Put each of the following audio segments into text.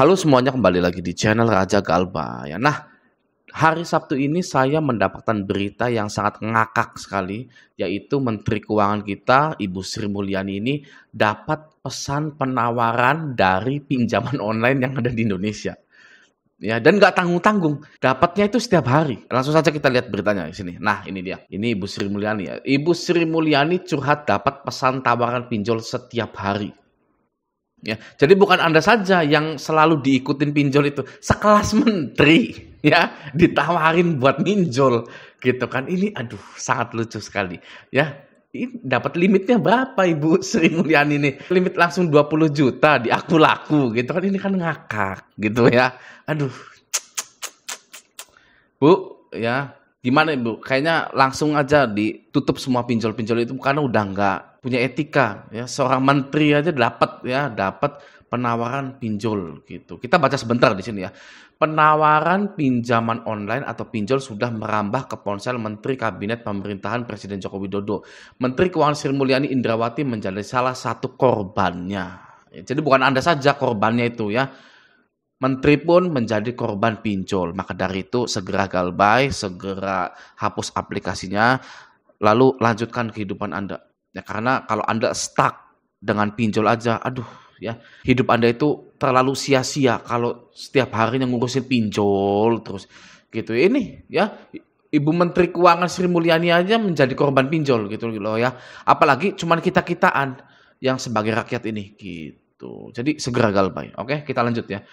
Halo semuanya, kembali lagi di channel Raja Galba ya. Nah, hari Sabtu ini saya mendapatkan berita yang sangat ngakak sekali, yaitu Menteri Keuangan kita, Ibu Sri Mulyani ini dapat pesan penawaran dari pinjaman online yang ada di Indonesia. Ya, dan nggak tanggung-tanggung. Dapatnya itu setiap hari. Langsung saja kita lihat beritanya di sini. Nah, ini dia. Ini Ibu Sri Mulyani ya. Ibu Sri Mulyani curhat dapat pesan tawaran pinjol setiap hari. Ya, jadi bukan Anda saja yang selalu diikutin pinjol itu, sekelas menteri ya ditawarin buat pinjol gitu kan. Ini aduh sangat lucu sekali ya. Ini dapat limitnya berapa Ibu Sri Mulyani ini? Limit langsung 20 juta di aku laku gitu kan. Ini kan ngakak gitu ya. Aduh. Bu, ya gimana Ibu? Kayaknya langsung aja ditutup semua pinjol-pinjol itu karena udah nggak punya etika ya. Seorang menteri aja dapat penawaran pinjol gitu. Kita baca sebentar di sini ya. Penawaran pinjaman online atau pinjol sudah merambah ke ponsel Menteri Kabinet Pemerintahan Presiden Joko Widodo. Menteri Keuangan Sri Mulyani Indrawati menjadi salah satu korbannya. Jadi bukan Anda saja korbannya itu ya. Menteri pun menjadi korban pinjol. Maka dari itu segera galbay, segera hapus aplikasinya, lalu lanjutkan kehidupan Anda. Ya, karena kalau Anda stuck dengan pinjol aja, aduh ya, hidup Anda itu terlalu sia-sia kalau setiap harinya ngurusin pinjol terus gitu. Ini ya, Ibu Menteri Keuangan Sri Mulyani aja menjadi korban pinjol gitu loh ya. Apalagi cuman kita-kitaan yang sebagai rakyat ini gitu. Jadi segera galbay. Oke, kita lanjut ya.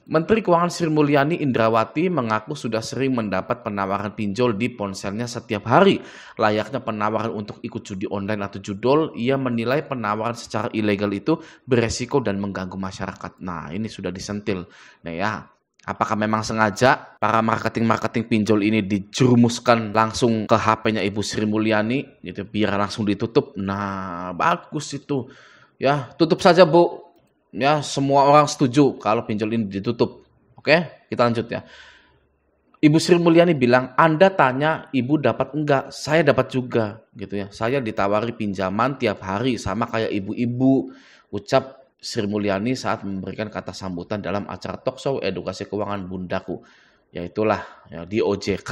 Menteri Keuangan Sri Mulyani Indrawati mengaku sudah sering mendapat penawaran pinjol di ponselnya setiap hari. Layaknya penawaran untuk ikut judi online atau judol, ia menilai penawaran secara ilegal itu beresiko dan mengganggu masyarakat. Nah, ini sudah disentil. Nah ya, apakah memang sengaja para marketing pinjol ini dijerumuskan langsung ke HP-nya Ibu Sri Mulyani gitu biar langsung ditutup? Nah, bagus itu. Ya, tutup saja, Bu. Ya, semua orang setuju kalau pinjol ini ditutup. Oke, kita lanjut ya. Ibu Sri Mulyani bilang, Anda tanya ibu dapat enggak? Saya dapat juga gitu ya. Saya ditawari pinjaman tiap hari sama kayak ibu-ibu, ucap Sri Mulyani saat memberikan kata sambutan dalam acara talkshow edukasi keuangan Bundaku. Yaitulah ya, di OJK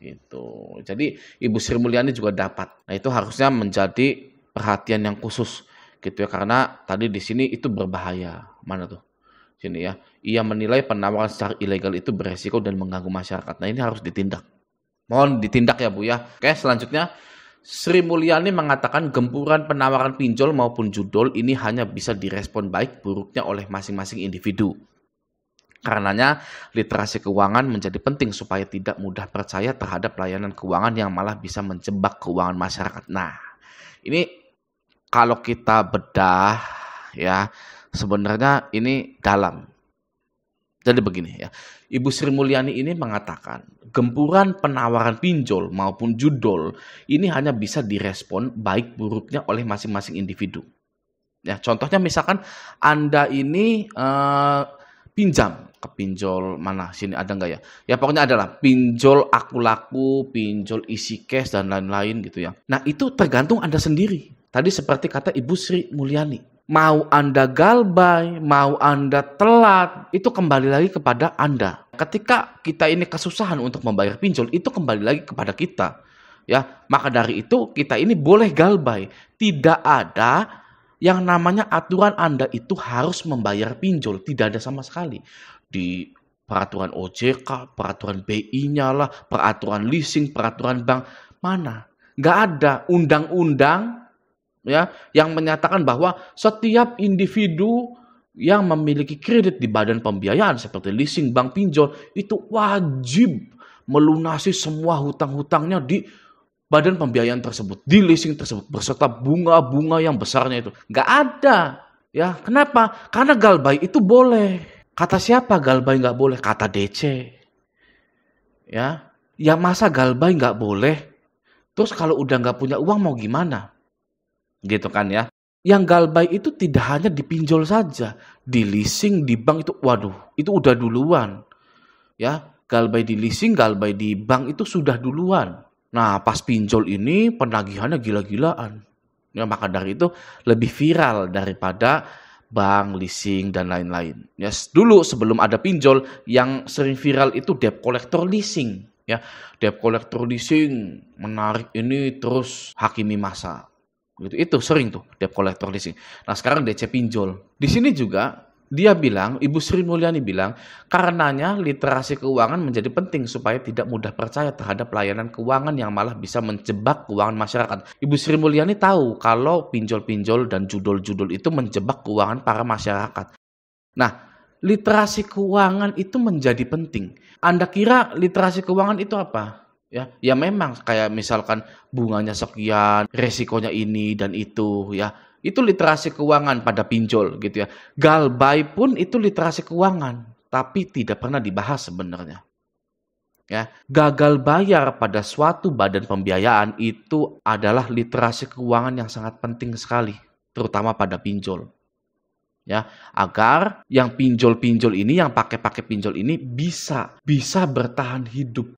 gitu. Jadi Ibu Sri Mulyani juga dapat. Nah, itu harusnya menjadi perhatian yang khusus gitu ya, karena tadi di sini itu berbahaya. Mana tuh? Sini ya. Ia menilai penawaran secara ilegal itu beresiko dan mengganggu masyarakat. Nah, ini harus ditindak. Mohon ditindak ya Bu ya. Oke, selanjutnya Sri Mulyani mengatakan gempuran penawaran pinjol maupun judol ini hanya bisa direspon baik buruknya oleh masing-masing individu. Karenanya literasi keuangan menjadi penting supaya tidak mudah percaya terhadap layanan keuangan yang malah bisa menjebak keuangan masyarakat. Nah, ini kalau kita bedah ya, sebenarnya ini dalam. Jadi begini ya, Ibu Sri Mulyani ini mengatakan gempuran penawaran pinjol maupun judol ini hanya bisa direspon baik buruknya oleh masing-masing individu. Ya, contohnya misalkan Anda ini pinjam ke pinjol mana sini ada nggak ya? Ya pokoknya adalah pinjol aku laku, pinjol isi cash dan lain-lain gitu ya. Nah, itu tergantung Anda sendiri. Tadi seperti kata Ibu Sri Mulyani, mau Anda galbay, mau Anda telat, itu kembali lagi kepada Anda. Ketika kita ini kesusahan untuk membayar pinjol, itu kembali lagi kepada kita. Ya, maka dari itu kita ini boleh galbay. Tidak ada yang namanya aturan Anda itu harus membayar pinjol, tidak ada sama sekali. Di peraturan OJK, peraturan BI-nya lah, peraturan leasing, peraturan bank, mana? Nggak ada undang-undang ya yang menyatakan bahwa setiap individu yang memiliki kredit di badan pembiayaan seperti leasing, bank, pinjol itu wajib melunasi semua hutang-hutangnya di badan pembiayaan tersebut, di leasing tersebut beserta bunga-bunga yang besarnya itu. Nggak ada ya. Kenapa? Karena galbay itu boleh. Kata siapa galbay nggak boleh? Kata DC ya. Ya masa galbay nggak boleh? Terus kalau udah nggak punya uang mau gimana? Gitu kan ya. Yang galbay itu tidak hanya dipinjol saja, di leasing, di bank itu waduh, itu udah duluan. Ya, galbay di leasing, galbay di bank itu sudah duluan. Nah, pas pinjol ini penagihannya gila-gilaan. Ya, maka dari itu lebih viral daripada bank, leasing, dan lain-lain. Ya, dulu sebelum ada pinjol, yang sering viral itu debt collector leasing. Ya, debt collector leasing menarik ini terus hakimi massa. Gitu. Itu sering tuh debt collector leasing. Nah, sekarang DC pinjol. Di sini juga dia bilang, Ibu Sri Mulyani bilang, karenanya literasi keuangan menjadi penting supaya tidak mudah percaya terhadap layanan keuangan yang malah bisa menjebak keuangan masyarakat. Ibu Sri Mulyani tahu kalau pinjol-pinjol dan judul-judul itu menjebak keuangan para masyarakat. Nah, literasi keuangan itu menjadi penting. Anda kira literasi keuangan itu apa? Ya memang kayak misalkan bunganya sekian, resikonya ini dan itu, ya. Itu literasi keuangan pada pinjol gitu ya. Galbay pun itu literasi keuangan, tapi tidak pernah dibahas sebenarnya. Ya, gagal bayar pada suatu badan pembiayaan itu adalah literasi keuangan yang sangat penting sekali, terutama pada pinjol. Ya, agar yang pinjol-pinjol ini, yang pakai pinjol ini bisa bertahan hidup.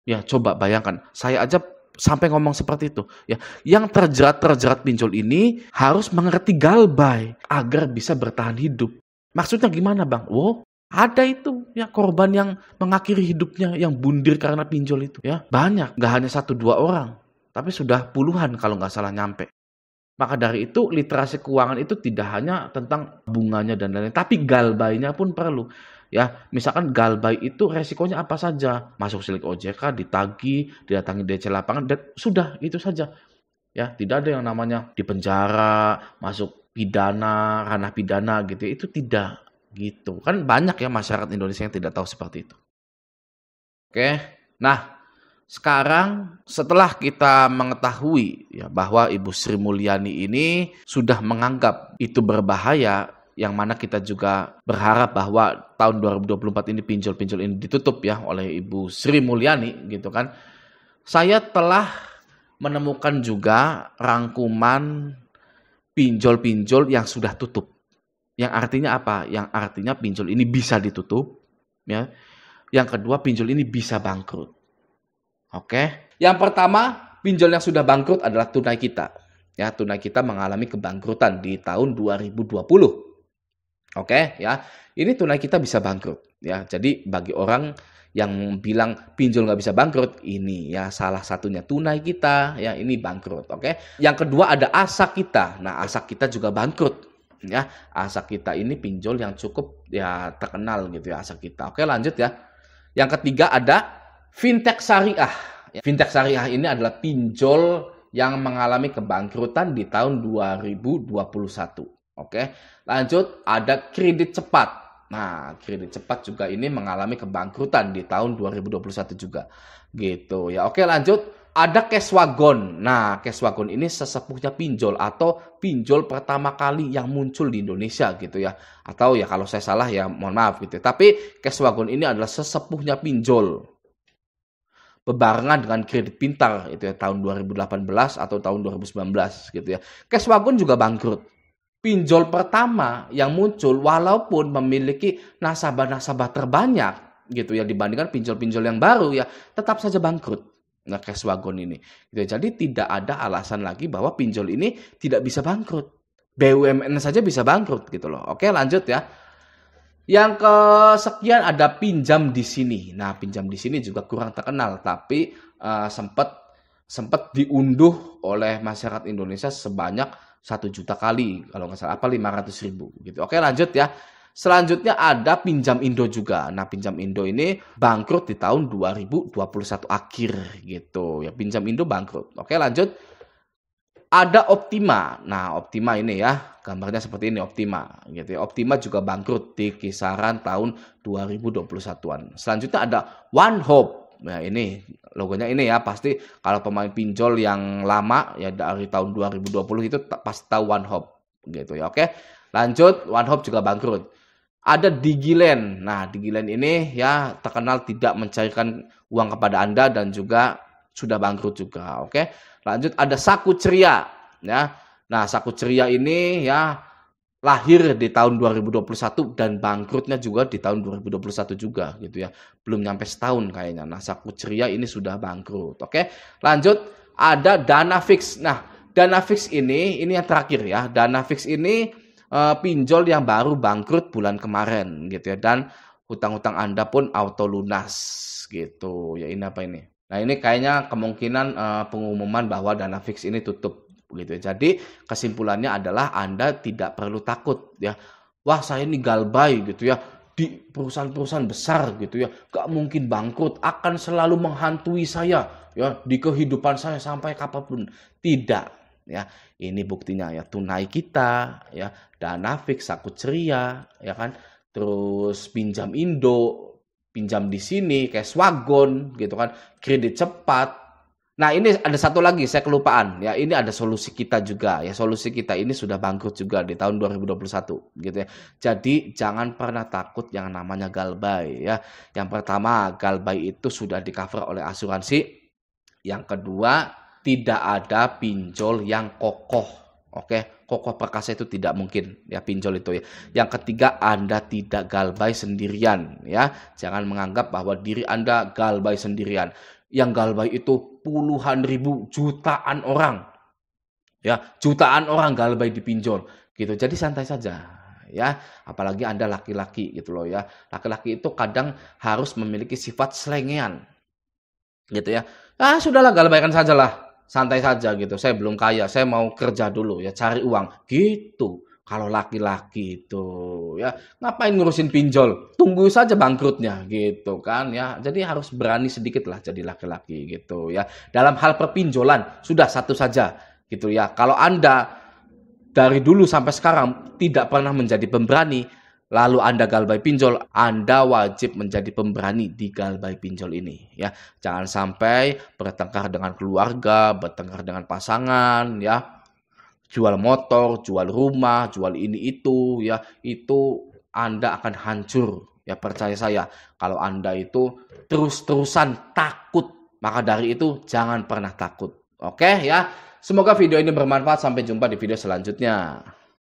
Ya, coba bayangkan, saya aja sampai ngomong seperti itu, ya. Yang terjerat pinjol ini harus mengerti galbay agar bisa bertahan hidup. Maksudnya gimana, Bang? Oh, ada itu ya korban yang mengakhiri hidupnya yang bundir karena pinjol itu, ya. Banyak, nggak hanya 1-2 orang, tapi sudah puluhan kalau nggak salah nyampe. Maka dari itu literasi keuangan itu tidak hanya tentang bunganya dan lain-lain, tapi galbaynya pun perlu. Ya, misalkan galbay itu resikonya apa saja? Masuk silik OJK, ditagih, didatangi DC lapangan, dan sudah itu saja. Ya, tidak ada yang namanya dipenjara, masuk pidana, ranah pidana gitu. Itu tidak gitu. Kan banyak ya masyarakat Indonesia yang tidak tahu seperti itu. Oke. Nah, sekarang setelah kita mengetahui ya bahwa Ibu Sri Mulyani ini sudah menganggap itu berbahaya, yang mana kita juga berharap bahwa tahun 2024 ini pinjol-pinjol ini ditutup ya oleh Ibu Sri Mulyani gitu kan. Saya telah menemukan juga rangkuman pinjol-pinjol yang sudah tutup. Yang artinya apa? Yang artinya pinjol ini bisa ditutup ya. Yang kedua, pinjol ini bisa bangkrut. Oke. Yang pertama, pinjol yang sudah bangkrut adalah Tunai Kita. Ya, Tunai Kita mengalami kebangkrutan di tahun 2020. Oke, ya. Ini Tunai Kita bisa bangkrut, ya. Jadi bagi orang yang bilang pinjol nggak bisa bangkrut, ini ya salah satunya Tunai Kita, ya ini bangkrut. Oke. Yang kedua ada Asa Kita. Nah, Asa Kita juga bangkrut, ya. Asa Kita ini pinjol yang cukup ya terkenal gitu ya, Asa Kita. Oke, lanjut ya. Yang ketiga ada Fintech Syariah. Fintech Syariah ini adalah pinjol yang mengalami kebangkrutan di tahun 2021. Oke, lanjut ada kredit cepat. Nah, kredit cepat juga ini mengalami kebangkrutan di tahun 2021 juga. Gitu ya. Oke, lanjut ada Cashwagon. Nah, Cashwagon ini sesepuhnya pinjol atau pinjol pertama kali yang muncul di Indonesia gitu ya. Atau ya kalau saya salah ya mohon maaf gitu. Tapi Cashwagon ini adalah sesepuhnya pinjol. Bebarengan dengan kredit pintar itu ya tahun 2018 atau tahun 2019 gitu ya. Cashwagon juga bangkrut. Pinjol pertama yang muncul walaupun memiliki nasabah-nasabah terbanyak gitu ya dibandingkan pinjol-pinjol yang baru ya tetap saja bangkrut. Nah, Cashwagon ini. Gitu. Jadi tidak ada alasan lagi bahwa pinjol ini tidak bisa bangkrut. BUMN saja bisa bangkrut gitu loh. Oke, lanjut ya. Yang kesekian ada Pinjam di Sini. Nah, Pinjam di Sini juga kurang terkenal tapi sempat diunduh oleh masyarakat Indonesia sebanyak 1 juta kali, kalau nggak salah 500.000 gitu. Oke, lanjut ya. Selanjutnya ada Pinjam Indo juga. Nah, Pinjam Indo ini bangkrut di tahun 2021 akhir gitu. Ya, Pinjam Indo bangkrut. Oke, lanjut. Ada Optima. Nah, Optima ini ya, gambarnya seperti ini Optima gitu ya. Optima juga bangkrut di kisaran tahun 2021-an. Selanjutnya ada One Hope. Nah, ini logonya ini ya, pasti kalau pemain pinjol yang lama ya dari tahun 2020 itu pasti tahu One Hope gitu ya. Oke. Lanjut, One Hope juga bangkrut. Ada Digiland. Nah, Digiland ini ya terkenal tidak mencairkan uang kepada Anda dan juga sudah bangkrut juga. Oke. Lanjut ada Saku Ceria ya. Nah, Saku Ceria ini ya lahir di tahun 2021 dan bangkrutnya juga di tahun 2021 juga gitu ya. Belum nyampe setahun kayaknya. Nah, Saku Ceria ini sudah bangkrut. Oke. Lanjut ada Dana Fix. Nah, Dana Fix ini yang terakhir ya. Dana Fix ini pinjol yang baru bangkrut bulan kemarin gitu ya, dan hutang-hutang Anda pun auto lunas gitu. Ya ini apa ini? Nah ini kayaknya kemungkinan pengumuman bahwa dana fix ini tutup gitu ya. Jadi kesimpulannya adalah Anda tidak perlu takut ya. Wah saya ini galbay gitu ya, di perusahaan-perusahaan besar gitu ya, gak mungkin bangkrut, akan selalu menghantui saya ya di kehidupan saya sampai kapanpun. Tidak ya, ini buktinya ya, tunai kita ya, dana fix, Saku Ceria ya kan, terus pinjam Indo, pinjam di sini kayak Swagon gitu kan, kredit cepat. Nah ini ada satu lagi saya kelupaan ya, ini ada solusi kita juga ya, solusi kita ini sudah bangkrut juga di tahun 2021 gitu ya. Jadi jangan pernah takut yang namanya galbay ya. Yang pertama, galbay itu sudah di cover oleh asuransi. Yang kedua, tidak ada pinjol yang kokoh. Oke, kokoh perkasa itu tidak mungkin ya pinjol itu ya. Yang ketiga, Anda tidak galbay sendirian ya. Jangan menganggap bahwa diri Anda galbay sendirian. Yang galbay itu puluhan ribu, jutaan orang. Ya, jutaan orang galbay di pinjol gitu. Jadi santai saja ya. Apalagi Anda laki-laki gitu loh ya. Laki-laki itu kadang harus memiliki sifat selengean. Gitu ya. Ah, sudahlah galbaykan sajalah. Santai saja gitu. Saya belum kaya, saya mau kerja dulu ya, cari uang. Gitu. Kalau laki-laki itu ya, ngapain ngurusin pinjol? Tunggu saja bangkrutnya gitu kan ya. Jadi harus berani sedikit lah jadi laki-laki gitu ya. Dalam hal perpinjolan sudah satu saja gitu ya. Kalau Anda dari dulu sampai sekarang tidak pernah menjadi pemberani, lalu Anda galbay pinjol, Anda wajib menjadi pemberani di galbay pinjol ini ya. Jangan sampai bertengkar dengan keluarga, bertengkar dengan pasangan ya. Jual motor, jual rumah, jual ini itu ya, itu Anda akan hancur ya, percaya saya. Kalau Anda itu terus-terusan takut, maka dari itu jangan pernah takut. Oke ya. Semoga video ini bermanfaat, sampai jumpa di video selanjutnya.